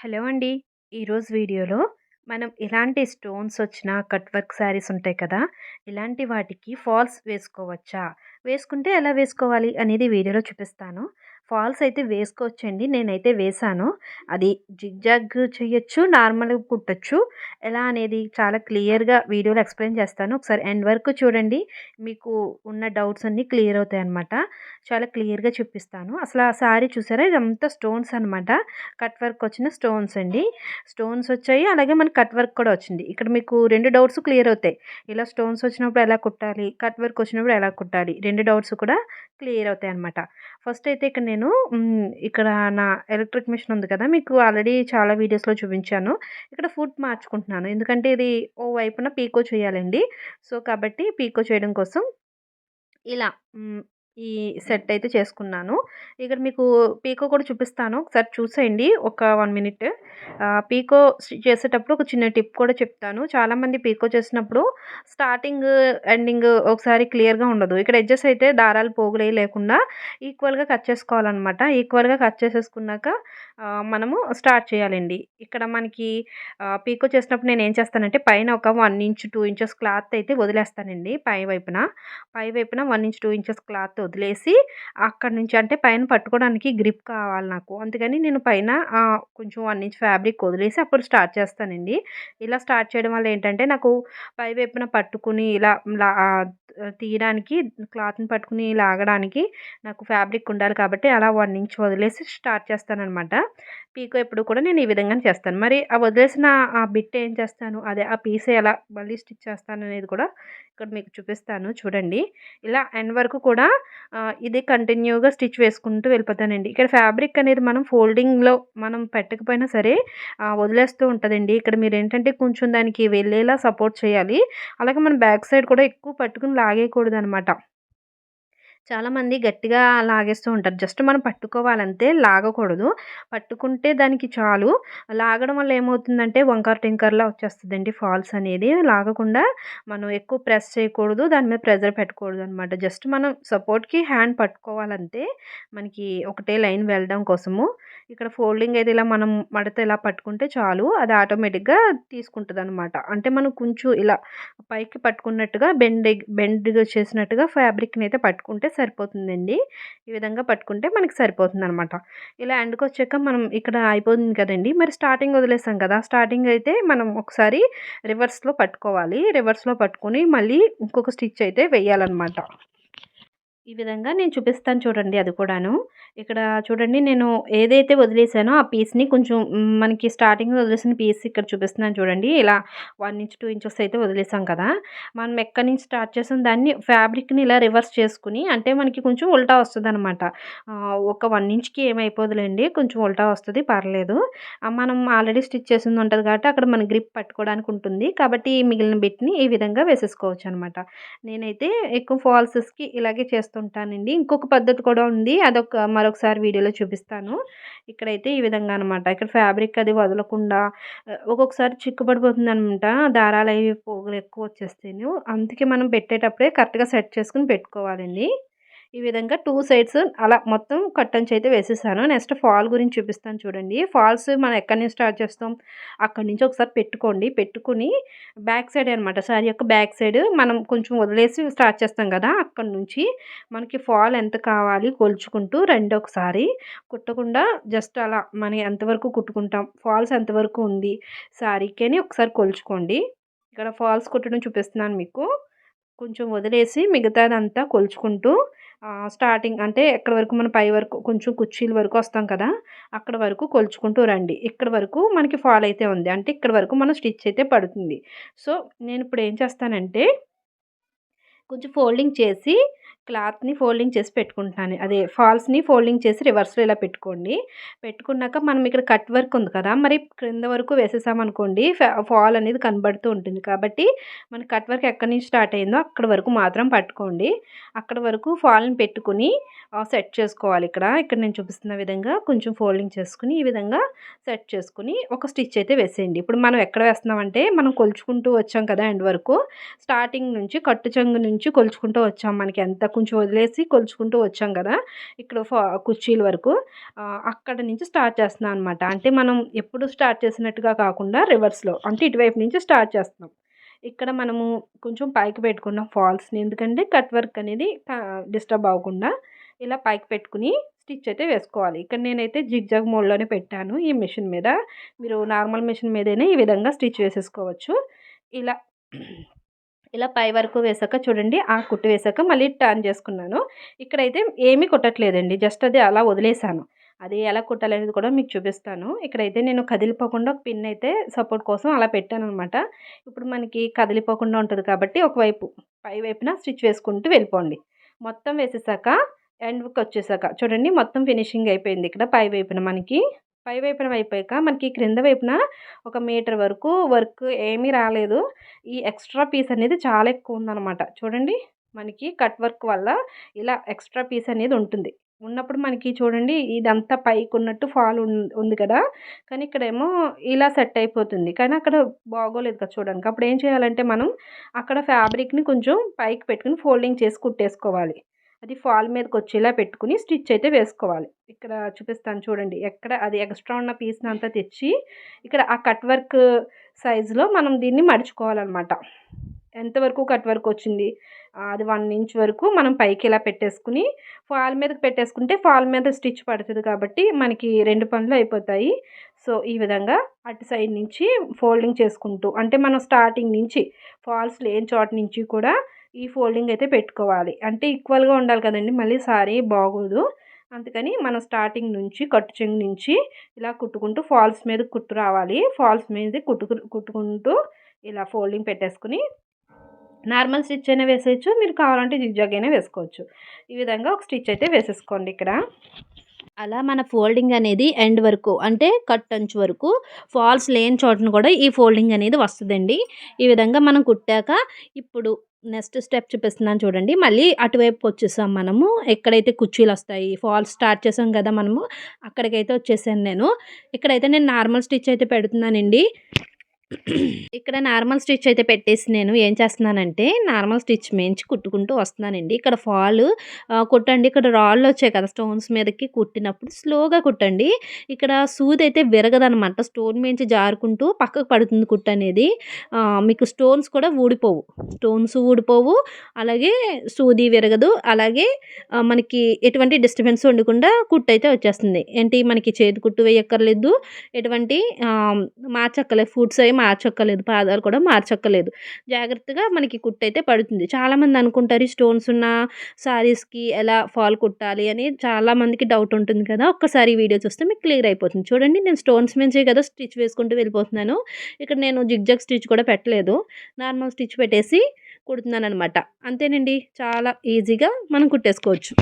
Hello అండి. ఈరోజు వీడియోలో మనం ఎలాంటి స్టోన్స్ వచ్చిన కట్ వర్క్ శారీస్ ఉంటాయి కదా! ఇలాంటి వాటికి ఫాల్స్ వేసుకోవచ్చా? వేసుకుంటే ఎలా వేసుకోవాలి అనేది వీడియోలో చూపిస్తాను. ఫాల్స్ అయితే వేసుకోవచ్చండి. నేనైతే వేశాను. అది జిగ్‌జాగ్ చేయొచ్చు, నార్మల్‌గా కుట్టొచ్చు. ఎలా అనేది చాలా క్లియర్‌గా వీడియోలో ఎక్స్‌ప్లెయిన్ చేస్తాను. ఒకసారి ఎండ్ వరకు చూడండి. మీకు ఉన్న డౌట్స్ అన్నీ క్లియర్ అవుతాయన్నమాట. చాలా క్లియర్‌గా చూపిస్తాను. అసలు ఆ శారీ చూసారా? ఇదంతా స్టోన్స్ అనమాట. కట్ వర్క్ వచ్చిన స్టోన్స్ అండి. స్టోన్స్ వచ్చాయి. అలాగే మనకి కట్ వర్క్ కూడా వచ్చింది. ఇక్కడ మీకు 2 డౌట్స్ క్లియర్ అవుతాయి. ఇలా స్టోన్స్ వచ్చినప్పుడు ఎలా కుట్టాలి? కట్ వర్క్ వచ్చినప్పుడు ఎలా కుట్టాలి? 2 డౌట్స్ కూడా క్లియర్ అవుతాయన్నమాట. ఫస్ట్ అయితే ఇక్కడ నేను ఇక్కడ నా ఎలక్ట్రిక్ మిషన్ ఉంది కదా! మీకు ఆల్రెడీ చాలా వీడియోస్‌లో చూపించాను. ఇక్కడ ఫుట్ మార్చుకుంటున్నాను. ఎందుకంటే ఇది ఓ వైపున పీకో చేయాలండి. సో, కాబట్టి పీకో చేయడం కోసం ఇలా ఈ సెట్ అయితే చేసుకున్నాను. ఇక్కడ మీకు పీకో కూడా చూపిస్తాను. ఒకసారి చూసేయండి. ఒక 1 మినిట్. పీకో చేసేటప్పుడు ఒక చిన్న టిప్ కూడా చెప్తాను. చాలామంది పీకో చేసినప్పుడు స్టార్టింగ్, ఎండింగ్ ఒకసారి క్లియర్‌గా ఉండదు. ఇక్కడ ఎడ్జెస్ అయితే దారాలు పోగులేయి లేకుండా ఈక్వల్‌గా కట్ చేసుకోవాలనమాట. ఈక్వల్‌గా కట్ చేసేసుకున్నాక మనము స్టార్ట్ చేయాలండి. ఇక్కడ మనకి పీకో చేసినప్పుడు నేనేం చేస్తానంటే పైన ఒక 1 ఇంచ్, 2 ఇంచెస్ క్లాత్ అయితే వదిలేస్తానండి పై వైపున. పై వైపున 1 ఇంచ్, 2 ఇంచెస్ క్లాత్ వదిలేసి అక్కడి నుంచి అంటే పైన పట్టుకోవడానికి గ్రిప్ కావాలి నాకు. అందుకని నేను పైన కొంచెం 1 ఇంచ్ ఫ్యాబ్రిక్ వదిలేసి అప్పుడు స్టార్ట్ చేస్తానండి. ఇలా స్టార్ట్ చేయడం వల్ల ఏంటంటే నాకు పై వైపున పట్టుకుని ఇలా లా తీయడానికి క్లాత్‌ని పట్టుకుని లాగడానికి నాకు ఫ్యాబ్రిక్ ఉండాలి కాబట్టి అలా 1 ఇంచ్ వదిలేసి స్టార్ట్ చేస్తాననమాట. పీకో ఎప్పుడు కూడా నేను ఈ విధంగానే చేస్తాను. మరి ఆ వదిలేసిన ఆ బిట్ ఏం చేస్తాను, అదే ఆ పీస్ ఎలా మళ్ళీ స్టిచ్ చేస్తాననేది కూడా ఇక్కడ మీకు చూపిస్తాను చూడండి. ఇలా ఎండ్ వరకు కూడా ఇది కంటిన్యూగా స్టిచ్ వేసుకుంటూ వెళ్ళిపోతానండి. ఇక్కడ ఫ్యాబ్రిక్ అనేది మనం ఫోల్డింగ్‌లో మనం పెట్టకపోయినా సరే వదిలేస్తూ ఉంటదండి. ఇక్కడ మీరేంటంటే కొంచెం దానికి వెళ్ళేలా సపోర్ట్ చేయాలి. అలాగే మనం బ్యాక్ సైడ్ కూడా ఎక్కువ పట్టుకొని లాగేయకూడదనమాట. చాలామంది గట్టిగా లాగేస్తూ ఉంటారు. జస్ట్ మనం పట్టుకోవాలంతే లాగకూడదు. పట్టుకుంటే దానికి చాలు. లాగడం వల్ల ఏమవుతుందంటే వంకర టింకర్‌లా వచ్చేస్తదండి ఫాల్స్ అనేది. లాగకుండా మనం ఎక్కువ ప్రెస్ చేయకూడదు. దాని మీద ప్రెషర్ పెట్టకూడదనమాట. జస్ట్ మనం సపోర్ట్‌కి హ్యాండ్ పట్టుకోవాలంతే. మనకి ఒకటే లైన్ వెళ్ళడం కోసము. ఇక్కడ ఫోల్డింగ్ అయితే ఇలా మనం మడత ఇలా పట్టుకుంటే చాలు. అది ఆటోమేటిక్‌గా తీసుకుంటదనమాట. అంటే మనం కొంచెం ఇలా పైకి పట్టుకున్నట్టుగా బెండ్ చేసినట్టుగా ఫ్యాబ్రిక్‌నైతే పట్టుకుంటే సరిపోతుందండి. ఈ విధంగా పట్టుకుంటే మనకి సరిపోతుందనమాట. ఇలా ఎండ్‌కొచ్చాక మనం ఇక్కడ అయిపోతుంది కదండీ! మరి స్టార్టింగ్ వదిలేసాం కదా! స్టార్టింగ్ అయితే మనం ఒకసారి రివర్స్‌లో పట్టుకోవాలి. రివర్స్‌లో పట్టుకొని మళ్ళీ ఇంకొక స్టిచ్ అయితే వేయాలనమాట. ఈ విధంగా నేను చూపిస్తాను చూడండి అది కూడాను. ఇక్కడ చూడండి నేను ఏదైతే వదిలేసానో ఆ పీస్‌ని కొంచెం మనకి స్టార్టింగ్‌లో వదిలేసిన పీస్ ఇక్కడ చూపిస్తున్నాను చూడండి. ఇలా 1 ఇంచ్, 2 ఇంచెస్ అయితే వదిలేసాం కదా! మనం ఎక్కడి నుంచి స్టార్ట్ చేసాం దాన్ని ఫ్యాబ్రిక్‌ని ఇలా రివర్స్ చేసుకొని అంటే మనకి కొంచెం ఉల్టా వస్తదనమాట. ఒక 1 ఇంచ్‌కి ఏమైపోదులెండి. కొంచెం ఉల్టా వస్తది పర్లేదు. మనం ఆల్రెడీ స్టిచ్ చేసింది ఉంటది కాబట్టి అక్కడ మన గ్రిప్ పట్టుకోవడానికి ఉంటుంది. కాబట్టి మిగిలిన బిట్‌ని ఈ విధంగా వేసేసుకోవచ్చనమాట. నేనైతే ఎక్కువ ఫాల్సెస్‌కి ఇలాగే చేస్తుంటానండి. ఇంకొక పద్ధతి కూడా ఉంది. మరొకసారి వీడియోలో చూపిస్తాను. ఇక్కడైతే ఈ విధంగా అనమాట. ఇక్కడ ఫ్యాబ్రిక్ అది వదలకుండా ఒక్కొక్కసారి చిక్కు పడిపోతుందనమాట. దారాలవి పోగులు ఎక్కువొచ్చేస్తేను. అందుకే మనం పెట్టేటప్పుడే కరెక్ట్‌గా సెట్ చేసుకొని పెట్టుకోవాలండి. ఈ విధంగా 2 సైడ్స్ అలా మొత్తం కట్టంచయితే వేసేసాను. నెక్స్ట్ ఫాల్ గురించి చూపిస్తాను చూడండి. ఫాల్స్ మనం ఎక్కడి నుంచి స్టార్ట్ చేస్తాం, అక్కడి నుంచి ఒకసారి పెట్టుకోండి. పెట్టుకొని బ్యాక్ సైడే అనమాట. శారీ యొక్క బ్యాక్ సైడ్ మనం కొంచెం వదిలేసి స్టార్ట్ చేస్తాం కదా! అక్కడి నుంచి మనకి ఫాల్ ఎంత కావాలి కొలుచుకుంటూ రండి ఒకసారి. కుట్టకుండా జస్ట్ అలా మనం ఎంతవరకు కుట్టుకుంటాం, ఫాల్స్ ఎంతవరకు ఉంది శారీకి అని ఒకసారి కొలుచుకోండి. ఇక్కడ ఫాల్స్ కుట్టడం చూపిస్తున్నాను మీకు. కొంచెం వదిలేసి మిగతాదంతా కొలుచుకుంటూ స్టార్టింగ్ అంటే ఎక్కడి వరకు మనం పై వరకు కొంచెం కుర్చీల వరకు వస్తాం కదా! అక్కడి వరకు కొలుచుకుంటూ రండి. ఇక్కడి వరకు మనకి ఫాల్ అయితే ఉంది. అంటే ఇక్కడి వరకు మన స్టిచ్ అయితే పడుతుంది. సో, నేనిప్పుడు ఏం చేస్తానంటే కొంచెం ఫోల్డింగ్ చేసి క్లాత్‌ని ఫోల్డింగ్ చేసి పెట్టుకుంటున్నాను. అదే ఫాల్స్‌ని ఫోల్డింగ్ చేసి రివర్స్‌లో ఇలా పెట్టుకోండి. పెట్టుకున్నాక మనం ఇక్కడ కట్ వర్క్ ఉంది కదా! మరి క్రింద వరకు వేసేసామనుకోండి ఫాల్ అనేది కనబడుతూ ఉంటుంది. కాబట్టి మన కట్ వర్క్ ఎక్కడి నుంచి స్టార్ట్ అయిందో అక్కడి వరకు మాత్రం పట్టుకోండి. అక్కడి వరకు ఫాల్‌ని పెట్టుకొని సెట్ చేసుకోవాలి ఇక్కడ. ఇక్కడ నేను చూపిస్తున్న విధంగా కొంచెం ఫోల్డింగ్ చేసుకొని ఈ విధంగా సెట్ చేసుకొని ఒక స్టిచ్ అయితే వేసేయండి. ఇప్పుడు మనం ఎక్కడ వేస్తున్నామంటే మనం కొలుచుకుంటూ వచ్చాం కదా! ఎండ్ వరకు. స్టార్టింగ్ నుంచి కట్టు చెంగు నుంచి కొలుచుకుంటూ వచ్చాం. మనకి ఎంత కొంచెం వదిలేసి కొలుచుకుంటూ వచ్చాం కదా! ఇక్కడ కుర్చీల వరకు అక్కడి నుంచి స్టార్ట్ చేస్తున్నాం అనమాట. అంటే మనం ఎప్పుడు స్టార్ట్ చేసినట్టుగా కాకుండా రివర్స్‌లో అంటే ఇటువైపు నుంచి స్టార్ట్ చేస్తున్నాం. ఇక్కడ మనము కొంచెం పైకి పెట్టుకున్నాం ఫాల్స్‌ని. ఎందుకంటే కట్ వర్క్ అనేది డిస్టర్బ్ అవ్వకుండా ఇలా పైకి పెట్టుకుని స్టిచ్ అయితే వేసుకోవాలి. ఇక్కడ నేనైతే జిగ్‌జాగ్ మోడ్‌లోనే పెట్టాను ఈ మిషన్ మీద. మీరు నార్మల్ మిషన్ మీదైనా ఈ విధంగా స్టిచ్ వేసేసుకోవచ్చు. ఇలా ఇలా పై వరకు వేసాక చూడండి ఆ కుట్టు వేసాక మళ్ళీ టర్న్ చేసుకున్నాను. ఇక్కడైతే ఏమీ కుట్టట్లేదండి. జస్ట్ అది అలా వదిలేసాను. అది ఎలా కుట్టాలనేది కూడా మీకు చూపిస్తాను. ఇక్కడైతే నేను కదిలిపోకుండా ఒక పిన్ అయితే సపోర్ట్ కోసం అలా పెట్టాననమాట. ఇప్పుడు మనకి కదిలిపోకుండా ఉంటది కాబట్టి ఒకవైపు పై వైపున స్టిచ్ వేసుకుంటూ వెళ్ళిపోండి. మొత్తం వేసేసాక ఎండ్‌కొచ్చేసాక చూడండి మొత్తం ఫినిషింగ్ అయిపోయింది ఇక్కడ పై వైపున మనకి. పై వైపున అయిపోయాక మనకి క్రింద వైపున ఒక మీటర్ వరకు వర్క్ ఏమీ రాలేదు. ఈ ఎక్స్ట్రా పీస్ అనేది చాలా ఎక్కువ ఉందనమాట. చూడండి మనకి కట్ వర్క్ వల్ల ఇలా ఎక్స్ట్రా పీస్ అనేది ఉంటుంది. ఉన్నప్పుడు మనకి చూడండి ఇదంతా పైకున్నట్టు ఫాల్ ఉంది కదా! కానీ ఇక్కడేమో ఇలా సెట్ అయిపోతుంది. కానీ అక్కడ బాగోలేదు కదా చూడడానికి. అప్పుడు ఏం చేయాలంటే మనం అక్కడ ఫ్యాబ్రిక్‌ని కొంచెం పైకి పెట్టుకొని ఫోల్డింగ్ చేసి కుట్టేసుకోవాలి. అది ఫాల్ మీదకొచ్చేలా పెట్టుకొని స్టిచ్ అయితే వేసుకోవాలి. ఇక్కడ చూపిస్తాను చూడండి. ఎక్కడ అది ఎక్స్ట్రా ఉన్న పీస్‌నంతా తెచ్చి ఇక్కడ ఆ కట్ వర్క్ సైజులో మనం దీన్ని మడుచుకోవాలనమాట. ఎంతవరకు కట్ వర్క్ వచ్చింది అది 1 ఇంచ్ వరకు మనం పైకి ఇలా పెట్టేసుకుని ఫాల్ మీదకి పెట్టేసుకుంటే ఫాల్ మీద స్టిచ్ పడుతుంది కాబట్టి మనకి 2 పనులు అయిపోతాయి. సో, ఈ విధంగా అటు సైడ్ నుంచి ఫోల్డింగ్ చేసుకుంటూ అంటే మనం స్టార్టింగ్ నుంచి ఫాల్స్ లేని చోట నుంచి కూడా ఈ ఫోల్డింగ్ అయితే పెట్టుకోవాలి. అంటే ఈక్వల్‌గా ఉండాలి కదండీ! మళ్ళీ సారీ బాగోదు. అందుకని మనం స్టార్టింగ్ నుంచి కట్టు చెంగు నుంచి ఇలా కుట్టుకుంటూ ఫాల్స్ మీద కుట్టు రావాలి. ఫాల్స్ మీద కుట్టుకుంటూ ఇలా ఫోల్డింగ్ పెట్టేసుకుని నార్మల్ స్టిచ్ అయినా వేసేయచ్చు. మీరు కావాలంటే జిగ్‌జాగ్ అయినా వేసుకోవచ్చు. ఈ విధంగా ఒక స్టిచ్ అయితే వేసేసుకోండి ఇక్కడ. అలా మన ఫోల్డింగ్ అనేది ఎండ్ వరకు అంటే కట్ అంచు వరకు ఫాల్స్ లేని చోటన కూడా ఈ ఫోల్డింగ్ అనేది వస్తదండి. ఈ విధంగా మనం కుట్టాక ఇప్పుడు నెక్స్ట్ స్టెప్ చూపిస్తున్నాను చూడండి. మళ్ళీ అటువైపుకొచ్చేసాం మనము. ఎక్కడైతే కుర్చీలొస్తాయి ఫాల్స్ స్టార్ట్ చేసాం కదా మనము. అక్కడికైతే వచ్చేసాను నేను. ఇక్కడైతే నేను నార్మల్ స్టిచ్ అయితే పెడుతున్నానండి. ఇక్కడ నార్మల్ స్టిచ్ అయితే పెట్టేసి నేను ఏం చేస్తున్నానంటే నార్మల్ స్టిచ్ మించి కుట్టుకుంటూ వస్తున్నానండి. ఇక్కడ ఫాల్ కుట్టండి. ఇక్కడ రాళ్ళు వచ్చాయి కదా స్టోన్స్ మీదకి కుట్టినప్పుడు స్లోగా కుట్టండి. ఇక్కడ సూది అయితే విరగదనమాట. స్టోన్ మించి జారుకుంటూ పక్కకు పడుతుంది కుట్టు అనేది. మీకు స్టోన్స్ కూడా ఊడిపోవు. స్టోన్స్ ఊడిపోవు. అలాగే సూది విరగదు. అలాగే మనకి ఎటువంటి డిస్టర్బెన్స్ ఉండకుండా కుట్టు అయితే వచ్చేస్తుంది. ఏంటి మనకి చేతి కుట్టు వేయక్కర్లేదు. ఎటువంటి మార్చక్కర్లేదు. ఫుట్స్ అవి మార్చక్కర్లేదు. పాదాలు కూడా మార్చక్కర్లేదు. జాగ్రత్తగా మనకి కుట్టయితే పడుతుంది. చాలామంది అనుకుంటారు ఈ స్టోన్స్ ఉన్న శారీస్‌కి ఎలా ఫాల్ కుట్టాలి అని చాలామందికి డౌట్ ఉంటుంది కదా! ఒక్కసారి ఈ వీడియో చూస్తే మీకు క్లియర్ అయిపోతుంది. చూడండి నేను స్టోన్స్ మించే కదా స్టిచ్ వేసుకుంటూ వెళ్ళిపోతున్నాను. ఇక్కడ నేను జిగ్‌జాగ్ స్టిచ్ కూడా పెట్టలేదు. నార్మల్ స్టిచ్ పెట్టేసి కుడుతున్నాననమాట. అంతేనండి. చాలా ఈజీగా మనం కుట్టేసుకోవచ్చు.